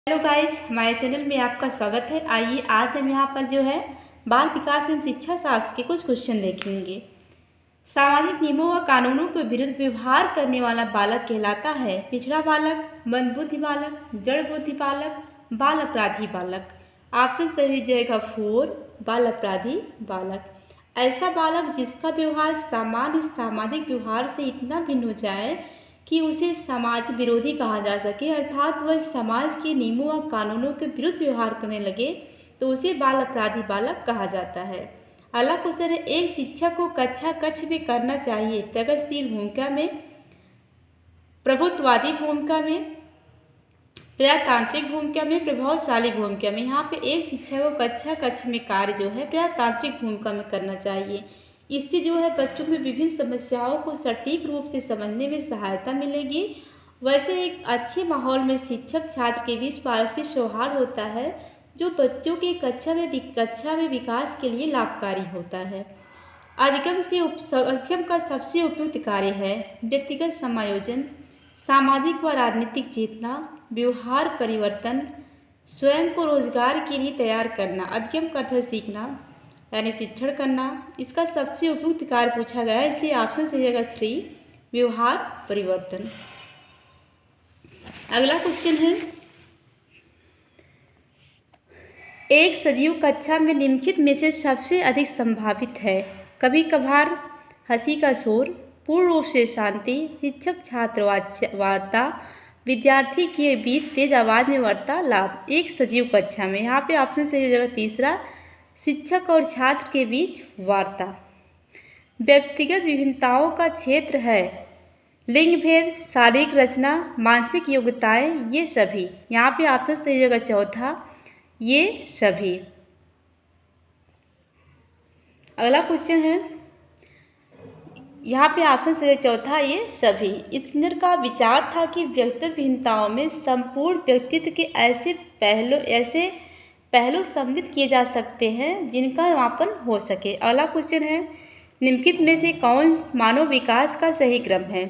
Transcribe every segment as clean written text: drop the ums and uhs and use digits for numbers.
Hello guys, हमारे channel में आपका स्वागत है। आइए आज हम यहाँ पर जो है बाल विकास एवं शिक्षा शास्त्र के कुछ क्वेश्चन देखेंगे। सामाजिक नियमों व कानूनों के विरुद्ध व्यवहार करने वाला बालक कहलाता है पिछड़ा बालक, मंदबुद्धि बालक, जड़ बुद्धि बालक, बाल अपराधी बालक। ऑप्शन सही हो जाएगा 4, बाल अपराधी बालक। ऐसा बालक जिसका व्यवहार सामान्य सामाजिक व्यवहार से इतना भिन्न हो जाए कि उसे समाज विरोधी कहा जा सके, अर्थात वह समाज के नियमों व कानूनों के विरुद्ध व्यवहार करने लगे तो उसे बाल अपराधी बालक कहा जाता है। अगला क्वेश्चन है, एक शिक्षक को कक्षा कक्ष में करना चाहिए प्रगतिशील भूमिका में, प्रभुत्ववादी भूमिका में, प्रजातांत्रिक भूमिका में, प्रभावशाली भूमिका में। यहाँ पे एक शिक्षक को कक्षा कक्ष में कार्य जो है प्रजातांत्रिक भूमिका में करना चाहिए। इससे जो है बच्चों में विभिन्न समस्याओं को सटीक रूप से समझने में सहायता मिलेगी। वैसे एक अच्छे माहौल में शिक्षक छात्र के बीच पारस्परिक सौहार्द होता है जो बच्चों के कक्षा में विकास के लिए लाभकारी होता है। अधिगम का सबसे उपयुक्त कार्य है व्यक्तिगत समायोजन, सामाजिक व राजनीतिक चेतना, व्यवहार परिवर्तन, स्वयं को रोजगार के लिए तैयार करना। अधिगम का अर्थ है सीखना यानी शिक्षण करना। इसका सबसे उपयुक्त कार्य पूछा गया है, इसलिए ऑप्शन सही होगा 3, व्यवहार परिवर्तन। अगला क्वेश्चन है, एक सजीव कक्षा में निम्नलिखित में से सबसे अधिक संभावित है? कभी कभार हंसी का शोर, पूर्ण रूप से शांति, शिक्षक छात्र वार्ता, विद्यार्थी के बीच तेज आवाज़ में वार्तालाप। एक सजीव कक्षा में, यहाँ पे ऑप्शन सही हो जाएगा 3, शिक्षक और छात्र के बीच वार्ता। व्यक्तिगत विभिन्नताओं का क्षेत्र है लिंग भेद, शारीरिक रचना, मानसिक योग्यताएं, ये सभी। यहाँ पे ऑप्शन सही होगा 4, ये सभी। अगला क्वेश्चन है, यहाँ पे ऑप्शन सही है 4, ये सभी। स्किनर का विचार था कि व्यक्तिगत भिन्नताओं में संपूर्ण व्यक्तित्व के ऐसे पहलू सम्मिलित किए जा सकते हैं जिनका मापन हो सके। अगला क्वेश्चन है, निम्नलिखित में से कौन मानव विकास का सही क्रम है?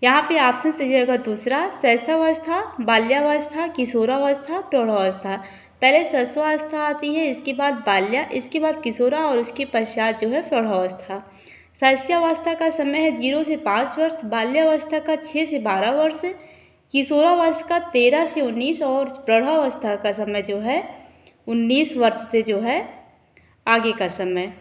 यहाँ पे ऑप्शन सही होगा 2, शैशवावस्था, बाल्यावस्था, किशोरावस्था, प्रौढ़ावस्था। पहले शैशवावस्था आती है, इसके बाद बाल्या, इसके बाद किशोरा और उसके पश्चात जो है प्रौढ़ावस्था। शैशवावस्था का समय है 0 से 5 वर्ष, बाल्यावस्था का 6 से 12 वर्ष, किशोरावस्था का 13 से 19 और प्रौढ़ावस्था का समय जो है 19 वर्ष से जो है आगे का समय।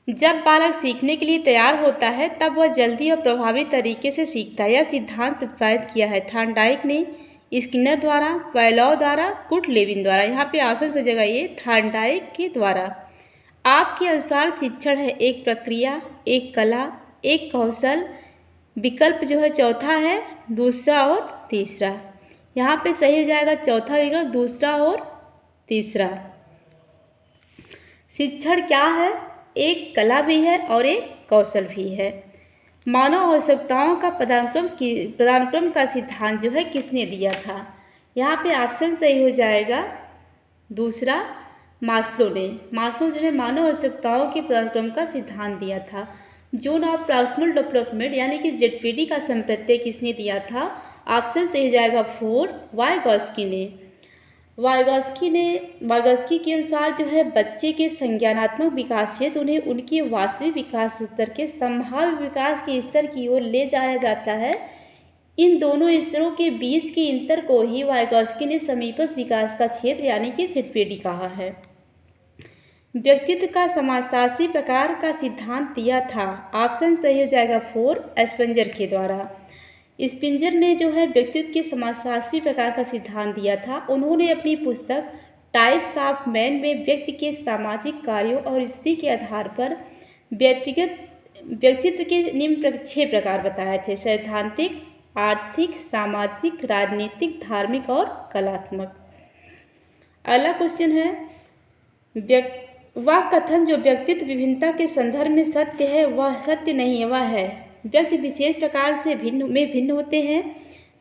जब बालक सीखने के लिए तैयार होता है तब वह जल्दी और प्रभावी तरीके से सीखता है। यह सिद्धांत प्रतिपादित किया है थॉर्नडाइक ने, स्किनर द्वारा, पैलोव द्वारा, कुर्ट-लेविन द्वारा। यहाँ पे ऑप्शन हो जाएगा ये थॉर्नडाइक के द्वारा। आपके अनुसार शिक्षण है एक प्रक्रिया, एक कला, एक कौशल? विकल्प जो है 4 है, दूसरा और तीसरा। यहाँ पे सही हो जाएगा 4 विकल्प, दूसरा और तीसरा। शिक्षण क्या है? एक कला भी है और एक कौशल भी है। मानव आवश्यकताओं का पदानुक्रम का सिद्धांत जो है किसने दिया था? यहाँ पे ऑप्शन सही हो जाएगा 2, मास्लो ने। मास्लो जो है मानव आवश्यकताओं के पदानुक्रम का सिद्धांत दिया था। जोन ऑफ प्रॉक्सिमल डेवलपमेंट यानी कि जेडपीडी का संप्रत्यय किसने दिया था? ऑप्शन सही हो जाएगा 4, वाइगॉस्की ने। वाइगॉस्की के अनुसार जो है बच्चे के संज्ञानात्मक विकास क्षेत्र उन्हें उनके वास्तविक विकास स्तर के संभाव्य विकास के स्तर की ओर ले जाया जाता है। इन दोनों स्तरों के बीच के अंतर को ही वाइगॉस्की ने समीपस्थ विकास का क्षेत्र यानी कि जेडपीडी कहा है। व्यक्तित्व का समाजशास्त्री प्रकार का सिद्धांत दिया था। ऑप्शन सही हो जाएगा 4, स्पिंजर के द्वारा। स्पिंजर ने जो है व्यक्तित्व के समाजशास्त्री प्रकार का सिद्धांत दिया था। उन्होंने अपनी पुस्तक टाइप्स ऑफ मैन में व्यक्ति के सामाजिक कार्यों और स्थिति के आधार पर व्यक्तित्व के निम्न 6 प्रकार बताए थे: सैद्धांतिक, आर्थिक, सामाजिक, राजनीतिक, धार्मिक और कलात्मक। अगला क्वेश्चन है, वह कथन जो व्यक्तित्व विभिन्नता के संदर्भ में सत्य है वह सत्य नहीं है। वह है व्यक्ति विशेष प्रकार से भिन्न होते हैं।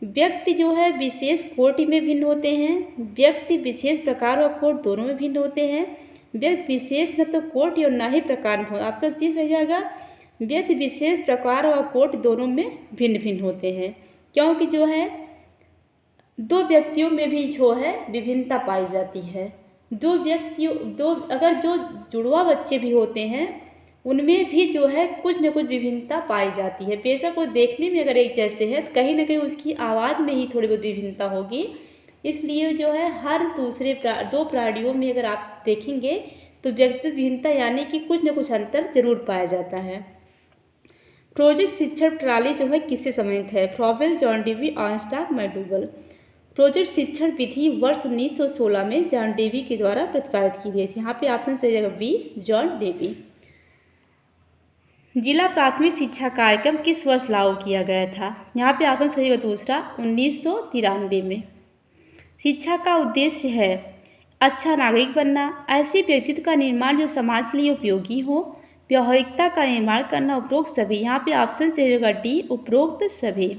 व्यक्ति जो है विशेष कोटि में भिन्न होते हैं। व्यक्ति विशेष प्रकार और कोट दोनों में भिन्न होते हैं। व्यक्ति विशेष न तो कोटि और न ही प्रकार में। ऑप्शन सी सही जाएगा, व्यक्ति विशेष प्रकार और कोट दोनों में भिन्न होते हैं, क्योंकि जो है दो व्यक्तियों में भी जो है विभिन्नता पाई जाती है। अगर जो जुड़वा बच्चे भी होते हैं उनमें भी जो है कुछ न कुछ विभिन्नता पाई जाती है। बेशक वो देखने में अगर एक जैसे हैं तो कहीं ना कहीं उसकी आवाज़ में ही थोड़ी बहुत विभिन्नता होगी। इसलिए जो है हर दूसरे दो प्राणियों में अगर आप देखेंगे तो व्यक्तिगत विभिन्नता यानी कि कुछ न कुछ अंतर जरूर पाया जाता है। प्रोजेक्ट शिक्षण प्रणाली जो है किससे संबंधित है? Froebel, John Dewey, Armstrong, McDougall. Project शिक्षण विधि वर्ष 1916 में जॉन डेवी के द्वारा प्रतिपादित की गई थी। यहाँ पे ऑप्शन सही जगह बी, जॉन डेवी। जिला प्राथमिक शिक्षा कार्यक्रम किस वर्ष लागू किया गया था? यहाँ पे ऑप्शन सही जगह दूसरा, 1993 में। शिक्षा का उद्देश्य है अच्छा नागरिक बनना, ऐसे व्यक्तित्व का निर्माण जो समाज के लिए उपयोगी हो, व्यावहारिकता का निर्माण करना, उपरोक्त सभी। यहाँ पे ऑप्शन सही जगह डी, उपरोक्त सभी।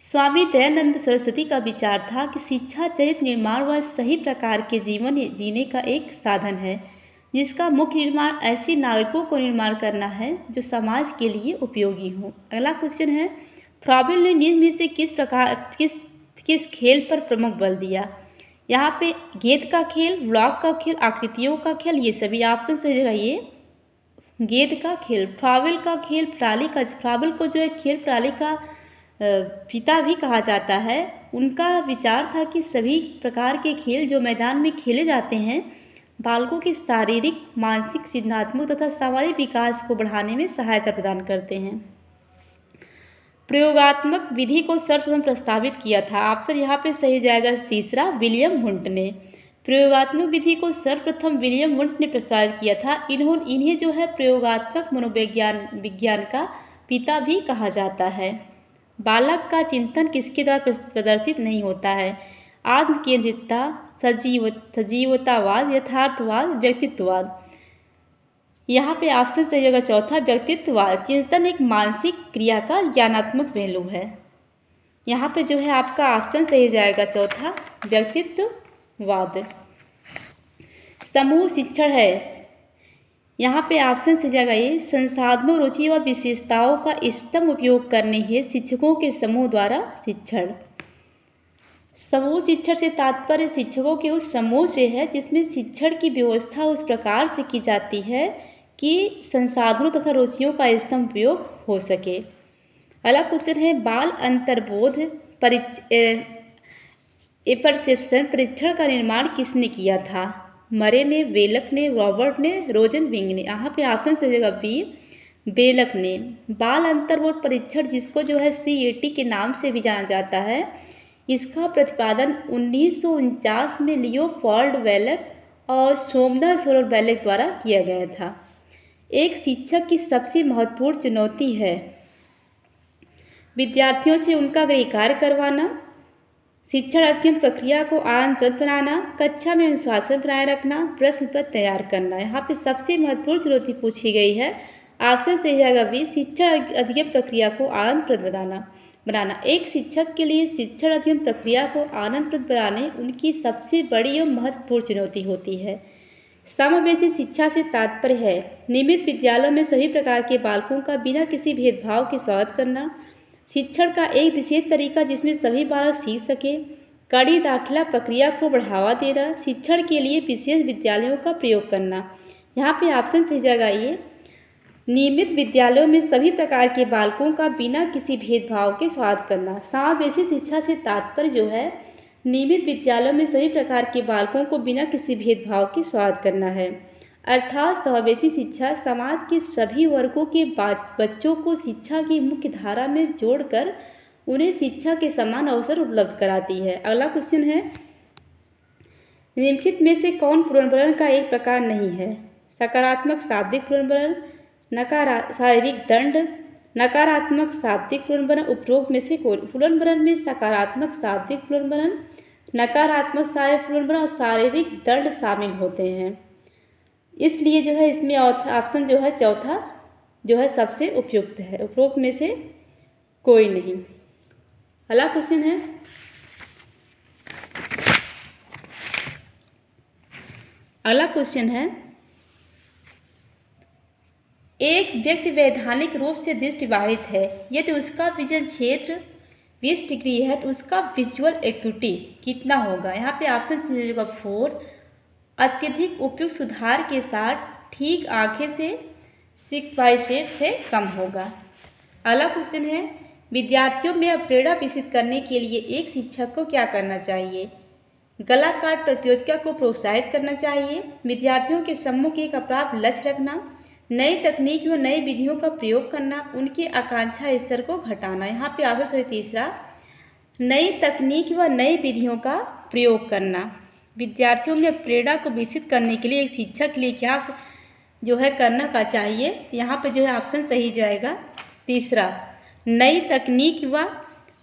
स्वामी दयानंद सरस्वती का विचार था कि शिक्षा चरित्र निर्माण व सही प्रकार के जीवन जीने का एक साधन है, जिसका मुख्य निर्माण ऐसे नागरिकों को निर्माण करना है जो समाज के लिए उपयोगी हो। अगला क्वेश्चन है, फ्रॉवेल ने निम्न में से किस खेल पर प्रमुख बल दिया? यहाँ पे गेंद का खेल, ब्लॉक का खेल, आकृतियों का खेल, ये सभी ऑप्शन सही जगह ये गेंद का खेल। फ्रॉवेल का खेल प्रणाली का, फ्रॉवेल को जो है खेल प्रणाली का पिता भी कहा जाता है। उनका विचार था कि सभी प्रकार के खेल जो मैदान में खेले जाते हैं बालकों के शारीरिक, मानसिक, सृजनात्मक तथा सामाजिक विकास को बढ़ाने में सहायता प्रदान करते हैं। प्रयोगात्मक विधि को सर्वप्रथम प्रस्तावित किया था। ऑप्शन यहाँ पे सही जाएगा तीसरा, विलियम वुंट ने। प्रयोगात्मक विधि को सर्वप्रथम विलियम वुंट ने प्रस्तावित किया था। इन्हें जो है प्रयोगात्मक विज्ञान का पिता भी कहा जाता है। बालक का चिंतन किसके द्वारा प्रदर्शित नहीं होता है? आत्म केंद्रितता, सजीवतावाद, यथार्थवाद, व्यक्तित्ववाद। यहाँ पे ऑप्शन सही जगह चौथा, व्यक्तित्ववाद। चिंतन एक मानसिक क्रिया का ज्ञानात्मक पहलू है। यहाँ पे जो है आपका ऑप्शन सही जाएगा चौथा, व्यक्तित्ववाद। समूह शिक्षण है, यहाँ पे ऑप्शन सही जाएगा ये, संसाधनों, रुचि व विशेषताओं का इष्टतम उपयोग करने हेतु शिक्षकों के समूह द्वारा शिक्षण। समूह शिक्षण से तात्पर्य शिक्षकों के उस समूह से है जिसमें शिक्षण की व्यवस्था उस प्रकार से की जाती है कि संसाधनों तथा रुचियों का इष्टतम उपयोग हो सके। अगला क्वेश्चन है, बाल अंतर्बोध परसेप्शन परीक्षण का निर्माण किसने किया था? मरे ने, वेलक ने, रॉबर्ट ने, रोजनविंग ने। यहाँ पे ऑप्शन से जगह बी, वेलक ने। बाल अंतर्बोध परीक्षण, जिसको जो है CAT के नाम से भी जाना जाता है, इसका प्रतिपादन 1949 में लियोपोल्ड वेलक और सोमनाथ सरोवर वेलक द्वारा किया गया था। एक शिक्षक की सबसे महत्वपूर्ण चुनौती है विद्यार्थियों से उनका गृह कार्य करवाना, शिक्षण अध्ययन प्रक्रिया को आनंदप्रद बनाना, कक्षा में अनुशासन बनाए रखना, प्रश्न पत्र तैयार करना। यहाँ पे सबसे महत्वपूर्ण चुनौती पूछी गई है। ऑप्शन सही जाएगा बी, शिक्षण अध्ययन प्रक्रिया को आनंदप्रद बनाना। एक शिक्षक के लिए शिक्षण अध्ययन प्रक्रिया को आनंदप्रद बनाने उनकी सबसे बड़ी और महत्वपूर्ण चुनौती होती है। समावेशी शिक्षा से तात्पर्य है नियमित विद्यालयों में सभी प्रकार के बालकों का बिना किसी भेदभाव के स्वागत करना, शिक्षण का एक विशेष तरीका जिसमें सभी बालक सीख सके, कड़ी दाखिला प्रक्रिया को बढ़ावा देना, शिक्षण के लिए विशेष विद्यालयों का प्रयोग करना। यहाँ पे ऑप्शन सही जगह ये, नियमित विद्यालयों में सभी प्रकार के बालकों का बिना किसी भेदभाव के स्वागत करना। समावेशी शिक्षा से तात्पर्य जो है नियमित विद्यालयों में सभी प्रकार के बालकों को बिना किसी भेदभाव के स्वागत करना है। अर्थात समावेशी शिक्षा समाज के सभी वर्गों के बच्चों को शिक्षा की मुख्य धारा में जोड़कर उन्हें शिक्षा के समान अवसर उपलब्ध कराती है। अगला क्वेश्चन है, निम्नलिखित में से कौन पुनर्वरण का एक प्रकार नहीं है? सकारात्मक शाब्दिक पुनर्वरण, शारीरिक दंड, नकारात्मक शाब्दिक पुनर्वरण। उपरोक्त में से कौन? पुनर्वरण में सकारात्मक शाब्दिक पुनर्वरण, नकारात्मक शारीरिक पुनर्वरण और शारीरिक दंड शामिल होते हैं। इसलिए जो है इसमें ऑप्शन जो है चौथा जो है सबसे उपयुक्त है, उपरोक्त में से कोई नहीं। अगला क्वेश्चन है, एक व्यक्ति वैधानिक रूप से दृष्टिबाधित है यदि उसका विजन क्षेत्र 20 डिग्री है तो उसका विजुअल एक्यूटी कितना होगा। यहाँ पे ऑप्शन सी होगा 4, अत्यधिक उपयुक्त सुधार के साथ ठीक आंखें से 6/7 से कम होगा। अगला क्वेश्चन है, विद्यार्थियों में प्रेरणा विकसित करने के लिए एक शिक्षक को क्या करना चाहिए। कलाकार प्रतियोगिता को प्रोत्साहित करना चाहिए, विद्यार्थियों के सम्मुख एक प्राप्त लक्ष्य रखना, नई तकनीक व नई विधियों का प्रयोग करना, उनके आकांक्षा स्तर को घटाना। यहाँ पे ऑप्शन है तीसरा, नई तकनीक व नई विधियों का प्रयोग करना। विद्यार्थियों में प्रेरणा को विकसित करने के लिए एक शिक्षक के लिए क्या जो है करना का चाहिए। यहाँ पे जो है ऑप्शन सही जाएगा तीसरा, नई तकनीक व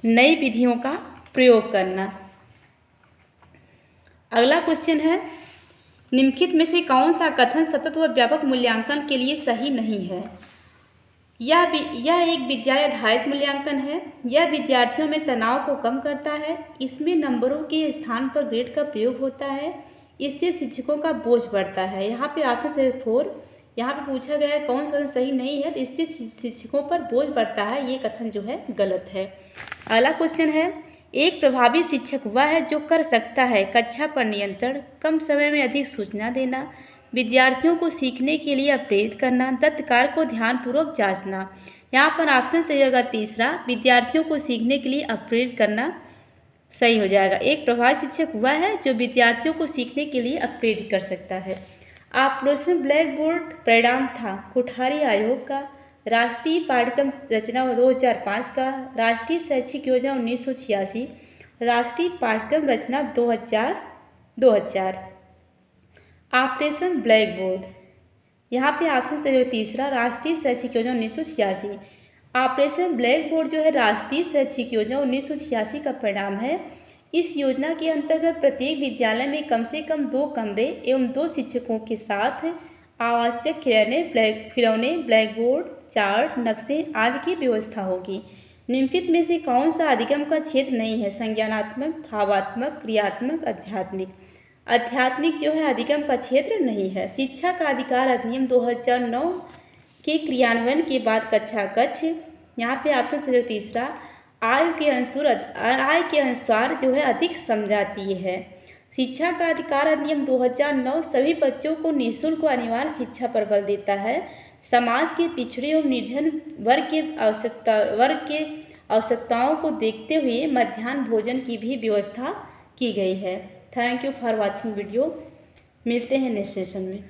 नई विधियों का प्रयोग करना। अगला क्वेश्चन है, निम्नलिखित में से कौन सा कथन सतत व व्यापक मूल्यांकन के लिए सही नहीं है। यह एक विद्यालय आधारित मूल्यांकन है। यह विद्यार्थियों में तनाव को कम करता है। इसमें नंबरों के स्थान पर ग्रेड का प्रयोग होता है। इससे शिक्षकों का बोझ बढ़ता है। यहाँ पे ऑप्शन से 4, यहाँ पे पूछा गया है कौन सा सही नहीं है, तो इससे शिक्षकों पर बोझ बढ़ता है, ये कथन जो है गलत है। अगला क्वेश्चन है, एक प्रभावी शिक्षक वह है जो कर सकता है कक्षा पर नियंत्रण, कम समय में अधिक सूचना देना, विद्यार्थियों को सीखने के लिए प्रेरित करना, दत्त कार्य को ध्यानपूर्वक जांचना। यहाँ पर ऑप्शन सही होगा तीसरा, विद्यार्थियों को सीखने के लिए प्रेरित करना सही हो जाएगा। एक प्रभावी शिक्षक वह है जो विद्यार्थियों को सीखने के लिए प्रेरित कर सकता है। ऑपरेशन ब्लैक बोर्ड परिणाम था कोठारी आयोग का, राष्ट्रीय पाठ्यक्रम रचना 2005 का, राष्ट्रीय शैक्षिक योजना 1986, राष्ट्रीय पाठ्यक्रम रचना 2000। ऑपरेशन ब्लैक बोर्ड, यहाँ पे ऑप्शन से जो तीसरा, राष्ट्रीय शैक्षिक योजना 1986। ऑपरेशन ब्लैक बोर्ड जो है राष्ट्रीय शैक्षिक योजना 1986 का परिणाम है। इस योजना के अंतर्गत प्रत्येक विद्यालय में कम से कम 2 कमरे एवं 2 शिक्षकों के साथ आवश्यक खिलौने, ब्लैक बोर्ड, चार्ट, नक्शे आदि की व्यवस्था होगी। निम्नलिखित में से कौन सा अधिगम का क्षेत्र नहीं है। संज्ञानात्मक, भावात्मक, क्रियात्मक, आध्यात्मिक। आध्यात्मिक जो है अधिगम का क्षेत्र नहीं है। शिक्षा का अधिकार अधिनियम 2009 के क्रियान्वयन के बाद कक्षा कक्ष, यहाँ पे ऑप्शन से जो तीसरा, आय के अनुसार जो है अधिक समझाती है। शिक्षा का अधिकार अधिनियम 2009 सभी बच्चों को निःशुल्क व अनिवार्य शिक्षा पर बल देता है। समाज के पिछड़े एवं निर्धन वर्ग के आवश्यकताओं को देखते हुए मध्याह्न भोजन की भी व्यवस्था की गई है। Thank you for watching video. मिलते हैं नेक्स्ट सेशन में।